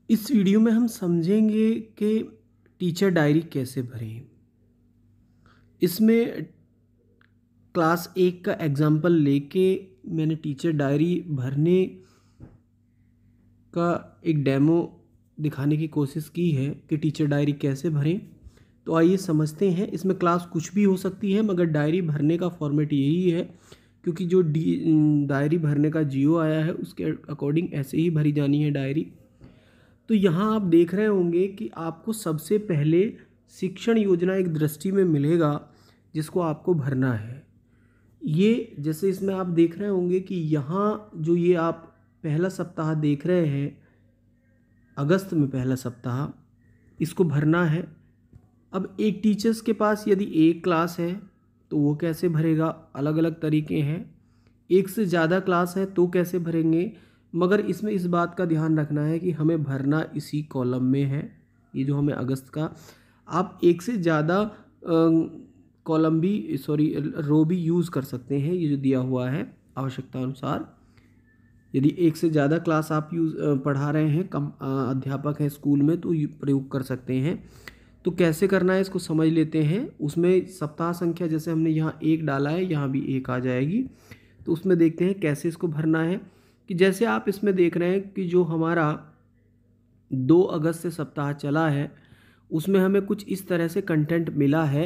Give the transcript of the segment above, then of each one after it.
इस वीडियो में हम समझेंगे कि टीचर डायरी कैसे भरें। इसमें क्लास 1 का एग्जाम्पल लेके मैंने टीचर डायरी भरने का एक डेमो दिखाने की कोशिश की है कि टीचर डायरी कैसे भरें। तो आइए समझते हैं। इसमें क्लास कुछ भी हो सकती है, मगर डायरी भरने का फॉर्मेट यही है, क्योंकि जो डायरी भरने का जियो आया है उसके अकॉर्डिंग ऐसे ही भरी जानी है डायरी। तो यहाँ आप देख रहे होंगे कि आपको सबसे पहले शिक्षण योजना एक दृष्टि में मिलेगा जिसको आपको भरना है। ये जैसे इसमें आप देख रहे होंगे कि यहाँ जो ये आप पहला सप्ताह देख रहे हैं, अगस्त में पहला सप्ताह, इसको भरना है। अब एक टीचर्स के पास यदि एक क्लास है तो वो कैसे भरेगा, अलग अलग तरीके हैं। एक से ज़्यादा क्लास है तो कैसे भरेंगे, मगर इसमें इस बात का ध्यान रखना है कि हमें भरना इसी कॉलम में है। ये जो हमें अगस्त का, आप एक से ज़्यादा कॉलम भी रो भी यूज़ कर सकते हैं, ये जो दिया हुआ है आवश्यकता अनुसार। यदि एक से ज़्यादा क्लास आप पढ़ा रहे हैं, कम अध्यापक हैं स्कूल में, तो प्रयोग कर सकते हैं। तो कैसे करना है इसको समझ लेते हैं। उसमें सप्ताह संख्या जैसे हमने यहाँ 1 डाला है, यहाँ भी 1 आ जाएगी। तो उसमें देखते हैं कैसे इसको भरना है। कि जैसे आप इसमें देख रहे हैं कि जो हमारा 2 अगस्त से सप्ताह चला है, उसमें हमें कुछ इस तरह से कंटेंट मिला है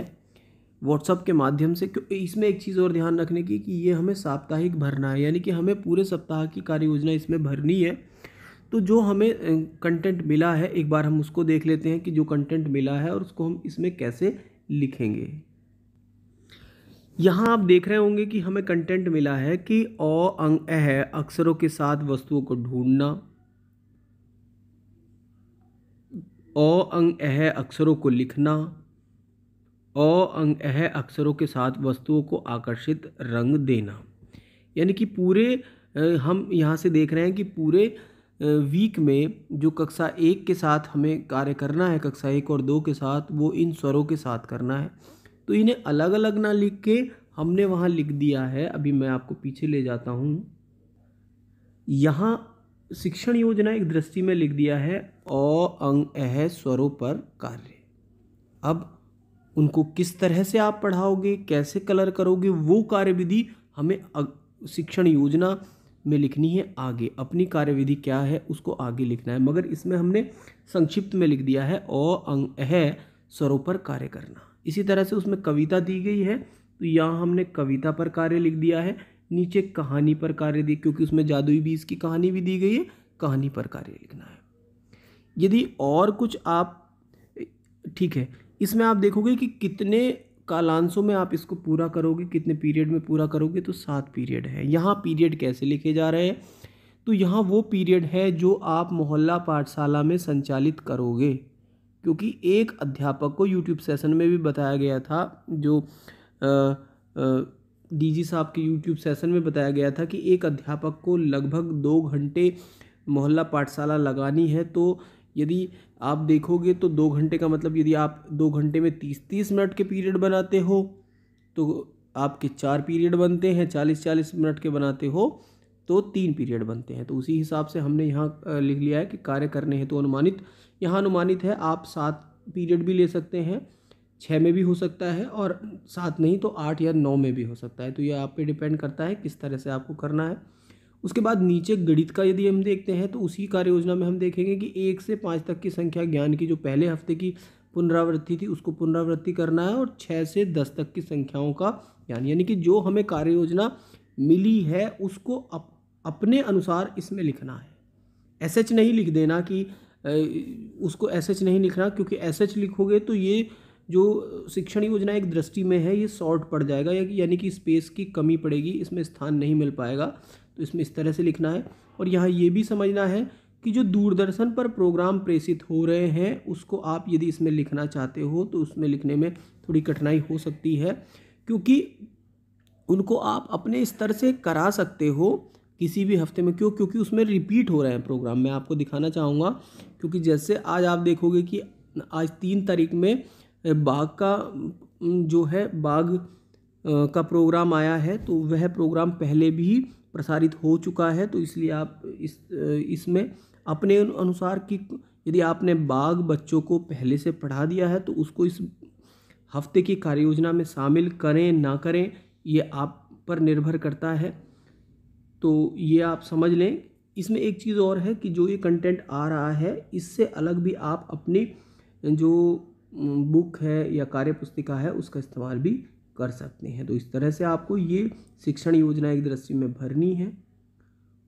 व्हाट्सएप के माध्यम से। क्योंकि इसमें एक चीज़ और ध्यान रखने की कि ये हमें साप्ताहिक भरना है, यानी कि हमें पूरे सप्ताह की कार्य योजना इसमें भरनी है। तो जो हमें कंटेंट मिला है, एक बार हम उसको देख लेते हैं कि जो कंटेंट मिला है और उसको हम इसमें कैसे लिखेंगे। यहाँ आप देख रहे होंगे कि हमें कंटेंट मिला है कि अ अंग अ अक्षरों के साथ वस्तुओं को ढूंढना, अ अंग अ अक्षरों को लिखना, अ अंग अ अक्षरों के साथ वस्तुओं को आकर्षित रंग देना। यानी कि पूरे हम यहाँ से देख रहे हैं कि पूरे वीक में जो कक्षा 1 के साथ हमें कार्य करना है, कक्षा 1 और 2 के साथ, वो इन स्वरों के साथ करना है। तो इन्हें अलग अलग ना लिख के हमने वहाँ लिख दिया है। अभी मैं आपको पीछे ले जाता हूँ। यहाँ शिक्षण योजना एक दृष्टि में लिख दिया है अ अंग अह स्वरों पर कार्य। अब उनको किस तरह से आप पढ़ाओगे, कैसे कलर करोगे, वो कार्यविधि हमें शिक्षण योजना में लिखनी है। आगे अपनी कार्यविधि क्या है उसको आगे लिखना है, मगर इसमें हमने संक्षिप्त में लिख दिया है अ अंग अह स्वरों पर कार्य करना। इसी तरह से उसमें कविता दी गई है, तो यहाँ हमने कविता पर कार्य लिख दिया है। नीचे कहानी पर कार्य दी, क्योंकि उसमें जादुई बीज की कहानी भी दी गई है, कहानी पर कार्य लिखना है। यदि और कुछ आप, ठीक है, इसमें आप देखोगे कि कितने कालांशों में आप इसको पूरा करोगे, कितने पीरियड में पूरा करोगे, तो 7 पीरियड है। यहाँ पीरियड कैसे लिखे जा रहे हैं, तो यहाँ वो पीरियड है जो आप मोहल्ला पाठशाला में संचालित करोगे। क्योंकि एक अध्यापक को यूट्यूब सेशन में भी बताया गया था, जो डीजी साहब के यूट्यूब सेशन में बताया गया था कि एक अध्यापक को लगभग 2 घंटे मोहल्ला पाठशाला लगानी है। तो यदि आप देखोगे तो 2 घंटे का मतलब, यदि आप 2 घंटे में 30-30 मिनट के पीरियड बनाते हो तो आपके 4 पीरियड बनते हैं, 40-40 मिनट के बनाते हो तो 3 पीरियड बनते हैं। तो उसी हिसाब से हमने यहाँ लिख लिया है कि कार्य करने हैं तो अनुमानित, यहाँ अनुमानित है। आप 7 पीरियड भी ले सकते हैं, 6 में भी हो सकता है, और 7 नहीं तो 8 या 9 में भी हो सकता है। तो ये आप पे डिपेंड करता है किस तरह से आपको करना है। उसके बाद नीचे गणित का यदि हम देखते हैं तो उसी कार्य योजना में हम देखेंगे कि 1 से 5 तक की संख्या ज्ञान की जो पहले हफ्ते की पुनरावृत्ति थी उसको पुनरावृत्ति करना है, और 6 से 10 तक की संख्याओं का ज्ञान, यानी कि जो हमें कार्य योजना मिली है उसको अपने अनुसार इसमें लिखना है। एसएच नहीं लिख देना कि उसको एसएच नहीं लिखना, क्योंकि एसएच लिखोगे तो ये जो शिक्षण योजना एक दृष्टि में है ये शॉर्ट पड़ जाएगा, यानी कि स्पेस की कमी पड़ेगी, इसमें स्थान नहीं मिल पाएगा। तो इसमें इस तरह से लिखना है। और यहाँ ये भी समझना है कि जो दूरदर्शन पर प्रोग्राम प्रेषित हो रहे हैं उसको आप यदि इसमें लिखना चाहते हो तो उसमें लिखने में थोड़ी कठिनाई हो सकती है, क्योंकि उनको आप अपने स्तर से करा सकते हो किसी भी हफ्ते में। क्योंकि उसमें रिपीट हो रहे हैं प्रोग्राम। मैं आपको दिखाना चाहूँगा, क्योंकि जैसे आज आप देखोगे कि आज 3 तारीख में बाघ का जो है बाघ का प्रोग्राम आया है, तो वह प्रोग्राम पहले भी प्रसारित हो चुका है, तो इसलिए आप इसमें अपने अनुसार कि यदि आपने बाघ बच्चों को पहले से पढ़ा दिया है तो उसको इस हफ्ते की कार्य योजना में शामिल करें ना करें, ये आप पर निर्भर करता है। तो ये आप समझ लें। इसमें एक चीज़ और है कि जो ये कंटेंट आ रहा है, इससे अलग भी आप अपनी जो बुक है या कार्य पुस्तिका है उसका इस्तेमाल भी कर सकते हैं। तो इस तरह से आपको ये शिक्षण योजना एक दृष्टि में भरनी है।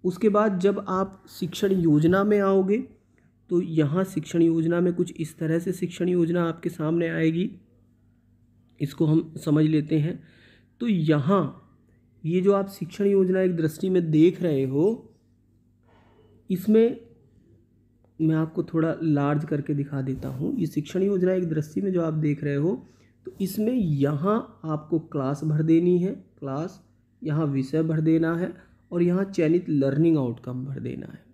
उसके बाद जब आप शिक्षण योजना में आओगे तो यहाँ शिक्षण योजना में कुछ इस तरह से शिक्षण योजना आपके सामने आएगी, इसको हम समझ लेते हैं। तो यहाँ ये जो आप शिक्षण योजना एक दृष्टि में देख रहे हो, इसमें मैं आपको थोड़ा लार्ज करके दिखा देता हूँ। ये शिक्षण योजना एक दृष्टि में जो आप देख रहे हो, तो इसमें यहाँ आपको क्लास भर देनी है, क्लास, यहाँ विषय भर देना है और यहाँ चयनित लर्निंग आउटकम भर देना है।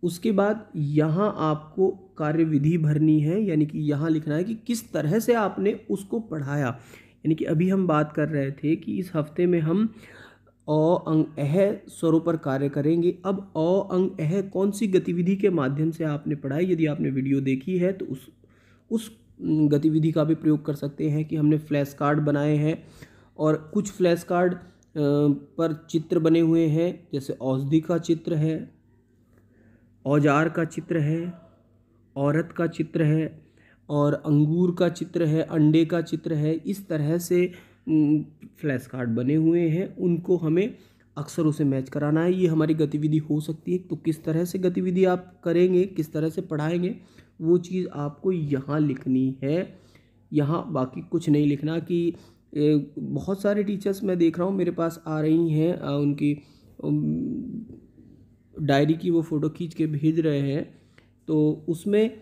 उसके बाद यहाँ आपको कार्यविधि भरनी है, यानी कि यहाँ लिखना है कि किस तरह से आपने उसको पढ़ाया। यानी कि अभी हम बात कर रहे थे कि इस हफ्ते में हम अ अंग अह स्वरों पर कार्य करेंगे। अब अ अंग अह कौन सी गतिविधि के माध्यम से आपने पढ़ाई, यदि आपने वीडियो देखी है तो उस गतिविधि का भी प्रयोग कर सकते हैं कि हमने फ्लैश कार्ड बनाए हैं और कुछ फ्लैश कार्ड पर चित्र बने हुए हैं, जैसे औषधि का चित्र है, औजार का चित्र है, औरत का चित्र है और अंगूर का चित्र है, अंडे का चित्र है। इस तरह से फ्लैश कार्ड बने हुए हैं, उनको हमें अक्षरों से मैच कराना है। ये हमारी गतिविधि हो सकती है। तो किस तरह से गतिविधि आप करेंगे, किस तरह से पढ़ाएंगे, वो चीज़ आपको यहाँ लिखनी है। यहाँ बाकी कुछ नहीं लिखना। कि बहुत सारे टीचर्स मैं देख रहा हूँ मेरे पास आ रही हैं, उनकी डायरी की वो फ़ोटो खींच के भेज रहे हैं, तो उसमें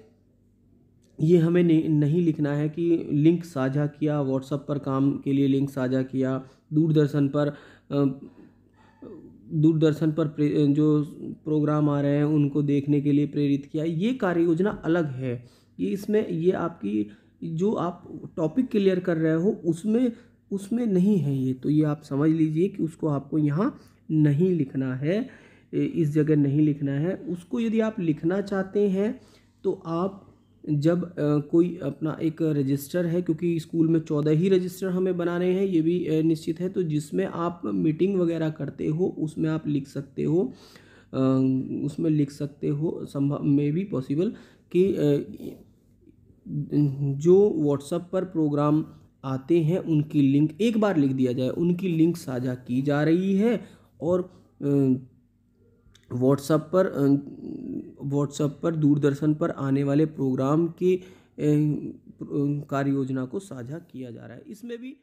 ये हमें नहीं लिखना है कि लिंक साझा किया, व्हाट्सएप पर काम के लिए लिंक साझा किया, दूरदर्शन पर जो प्रोग्राम आ रहे हैं उनको देखने के लिए प्रेरित किया। ये कार्य योजना अलग है। ये इसमें ये आपकी जो आप टॉपिक क्लियर कर रहे हो उसमें नहीं है ये। तो ये आप समझ लीजिए कि उसको आपको यहाँ नहीं लिखना है, इस जगह नहीं लिखना है। उसको यदि आप लिखना चाहते हैं तो आप जब कोई अपना एक रजिस्टर है, क्योंकि स्कूल में 14 ही रजिस्टर हमें बनाने हैं, ये भी निश्चित है, तो जिसमें आप मीटिंग वगैरह करते हो उसमें आप लिख सकते हो, उसमें लिख सकते हो। संभव में भी पॉसिबल कि जो व्हाट्सएप पर प्रोग्राम आते हैं उनकी लिंक एक बार लिख दिया जाए, उनकी लिंक साझा की जा रही है और व्हाट्सएप पर दूरदर्शन पर आने वाले प्रोग्राम की कार्य योजना को साझा किया जा रहा है। इसमें भी